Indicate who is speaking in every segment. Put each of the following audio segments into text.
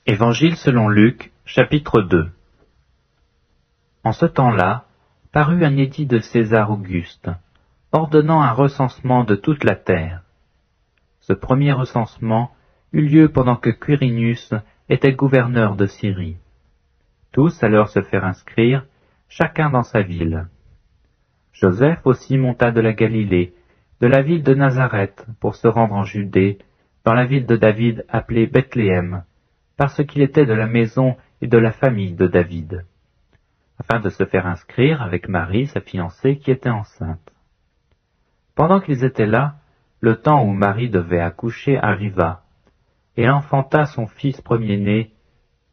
Speaker 1: Évangile selon Luc, chapitre 2. En ce temps-là, parut un édit de César Auguste, ordonnant un recensement de toute la terre. Ce premier recensement eut lieu pendant que Quirinius était gouverneur de Syrie. Tous allèrent se faire inscrire, chacun dans sa ville. Joseph aussi monta de la Galilée, de la ville de Nazareth, pour se rendre en Judée, dans la ville de David appelée Bethléem, parce qu'il était de la maison et de la famille de David, afin de se faire inscrire avec Marie, sa fiancée, qui était enceinte. Pendant qu'ils étaient là, le temps où Marie devait accoucher arriva, et elle enfanta son fils premier-né.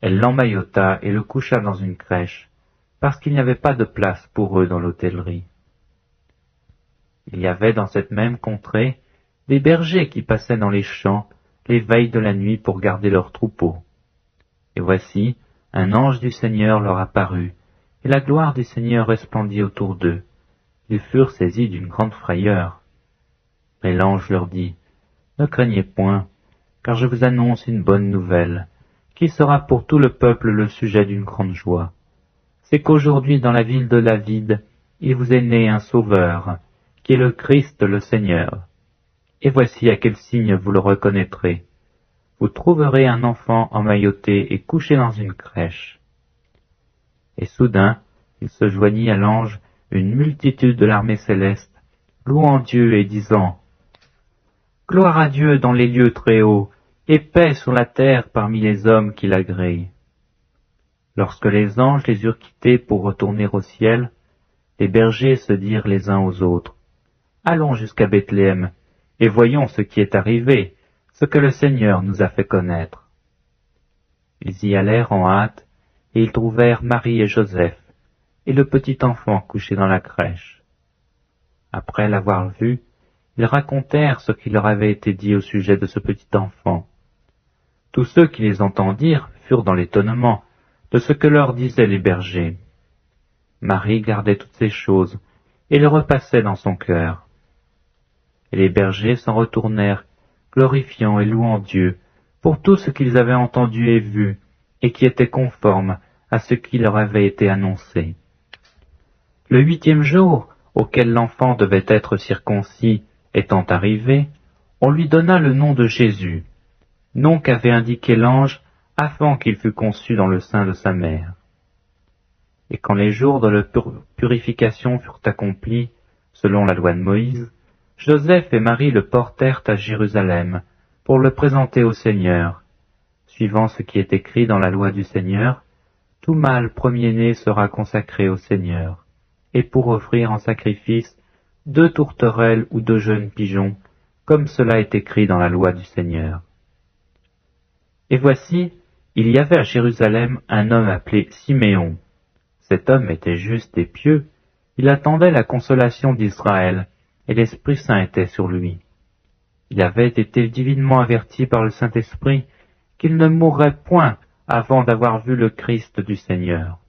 Speaker 1: Elle l'emmaillota et le coucha dans une crèche, parce qu'il n'y avait pas de place pour eux dans l'hôtellerie. Il y avait dans cette même contrée des bergers qui passaient dans les champs les veilles de la nuit pour garder leurs troupeaux. Et voici, un ange du Seigneur leur apparut, et la gloire du Seigneur resplendit autour d'eux. Ils furent saisis d'une grande frayeur. Mais l'ange leur dit, « Ne craignez point, car je vous annonce une bonne nouvelle, qui sera pour tout le peuple le sujet d'une grande joie. C'est qu'aujourd'hui dans la ville de David, il vous est né un Sauveur, qui est le Christ le Seigneur. Et voici à quel signe vous le reconnaîtrez. Vous trouverez un enfant emmailloté et couché dans une crèche. » Et soudain, il se joignit à l'ange une multitude de l'armée céleste, louant Dieu et disant, « Gloire à Dieu dans les lieux très hauts, et paix sur la terre parmi les hommes qui l'agréent. » Lorsque les anges les eurent quittés pour retourner au ciel, les bergers se dirent les uns aux autres, « Allons jusqu'à Bethléem, et voyons ce qui est arrivé, ce que le Seigneur nous a fait connaître. » Ils y allèrent en hâte, et ils trouvèrent Marie et Joseph, et le petit enfant couché dans la crèche. Après l'avoir vu, ils racontèrent ce qui leur avait été dit au sujet de ce petit enfant. Tous ceux qui les entendirent furent dans l'étonnement de ce que leur disaient les bergers. Marie gardait toutes ces choses, et les repassait dans son cœur. Et les bergers s'en retournèrent, glorifiant et louant Dieu pour tout ce qu'ils avaient entendu et vu, et qui était conforme à ce qui leur avait été annoncé. Le 8e jour, auquel l'enfant devait être circoncis, étant arrivé, on lui donna le nom de Jésus, nom qu'avait indiqué l'ange avant qu'il fût conçu dans le sein de sa mère. Et quand les jours de la purification furent accomplis, selon la loi de Moïse, Joseph et Marie le portèrent à Jérusalem pour le présenter au Seigneur. Suivant ce qui est écrit dans la loi du Seigneur, tout mâle premier-né sera consacré au Seigneur, et pour offrir en sacrifice 2 tourterelles ou 2 jeunes pigeons, comme cela est écrit dans la loi du Seigneur. Et voici, il y avait à Jérusalem un homme appelé Siméon. Cet homme était juste et pieux, il attendait la consolation d'Israël, et l'Esprit Saint était sur lui. Il avait été divinement averti par le Saint-Esprit qu'il ne mourrait point avant d'avoir vu le Christ du Seigneur.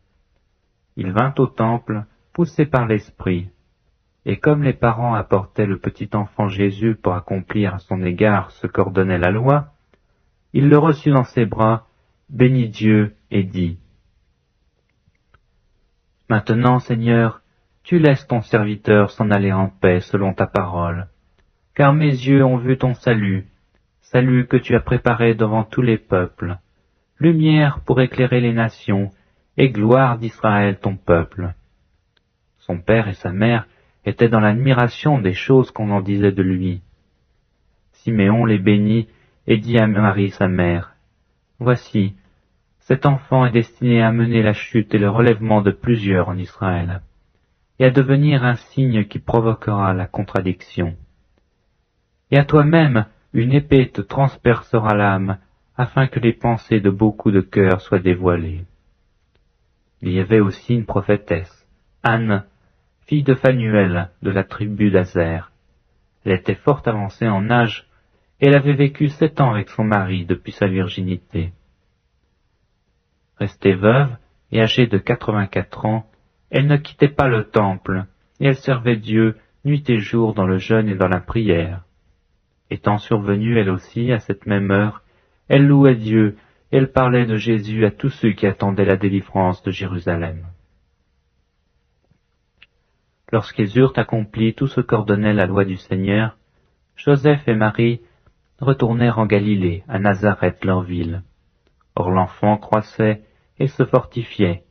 Speaker 1: Il vint au temple, poussé par l'Esprit, et comme les parents apportaient le petit enfant Jésus pour accomplir à son égard ce qu'ordonnait la loi, il le reçut dans ses bras, bénit Dieu et dit, « Maintenant, Seigneur, tu laisses ton serviteur s'en aller en paix selon ta parole, car mes yeux ont vu ton salut, salut que tu as préparé devant tous les peuples, lumière pour éclairer les nations, et gloire d'Israël ton peuple. » Son père et sa mère étaient dans l'admiration des choses qu'on en disait de lui. Siméon les bénit et dit à Marie sa mère, « Voici, cet enfant est destiné à mener la chute et le relèvement de plusieurs en Israël, et à devenir un signe qui provoquera la contradiction. Et à toi-même, une épée te transpercera l'âme, afin que les pensées de beaucoup de cœurs soient dévoilées. » Il y avait aussi une prophétesse, Anne, fille de Phanuel, de la tribu d'Azer. Elle était fort avancée en âge, et elle avait vécu 7 ans avec son mari depuis sa virginité. Restée veuve et âgée de 84 ans, elle ne quittait pas le temple, et elle servait Dieu nuit et jour dans le jeûne et dans la prière. Étant survenue elle aussi à cette même heure, elle louait Dieu et elle parlait de Jésus à tous ceux qui attendaient la délivrance de Jérusalem. Lorsqu'ils eurent accompli tout ce qu'ordonnait la loi du Seigneur, Joseph et Marie retournèrent en Galilée, à Nazareth, leur ville. Or l'enfant croissait et se fortifiait.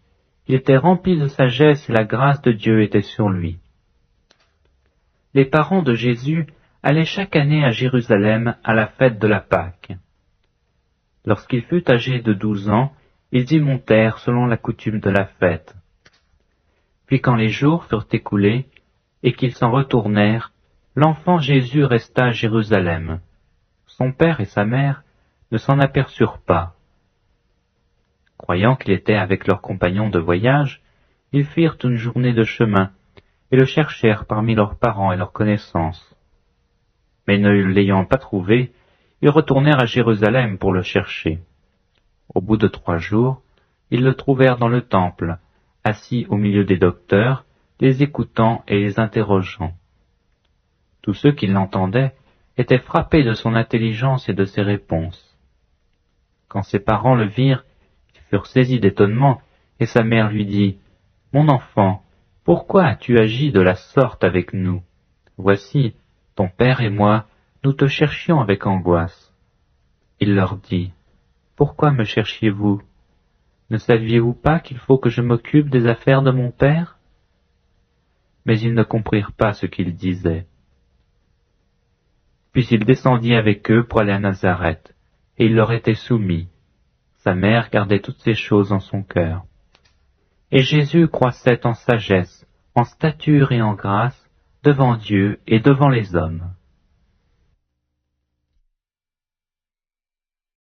Speaker 1: Il était rempli de sagesse et la grâce de Dieu était sur lui. Les parents de Jésus allaient chaque année à Jérusalem à la fête de la Pâque. Lorsqu'il fut âgé de 12 ans, ils y montèrent selon la coutume de la fête. Puis quand les jours furent écoulés et qu'ils s'en retournèrent, l'enfant Jésus resta à Jérusalem. Son père et sa mère ne s'en aperçurent pas. Croyant qu'il était avec leurs compagnons de voyage, ils firent une journée de chemin et le cherchèrent parmi leurs parents et leurs connaissances. Mais ne l'ayant pas trouvé, ils retournèrent à Jérusalem pour le chercher. Au bout de 3 jours, ils le trouvèrent dans le temple, assis au milieu des docteurs, les écoutant et les interrogeant. Tous ceux qui l'entendaient étaient frappés de son intelligence et de ses réponses. Quand ses parents le virent, ils furent saisis d'étonnement, et sa mère lui dit, « Mon enfant, pourquoi as-tu agi de la sorte avec nous? Voici, ton père et moi, nous te cherchions avec angoisse. » Il leur dit, « Pourquoi me cherchiez-vous? Ne saviez-vous pas qu'il faut que je m'occupe des affaires de mon père? » Mais ils ne comprirent pas ce qu'il disait. Puis il descendit avec eux pour aller à Nazareth, et il leur était soumis. Sa mère gardait toutes ces choses en son cœur. Et Jésus croissait en sagesse, en stature et en grâce, devant Dieu et devant les hommes.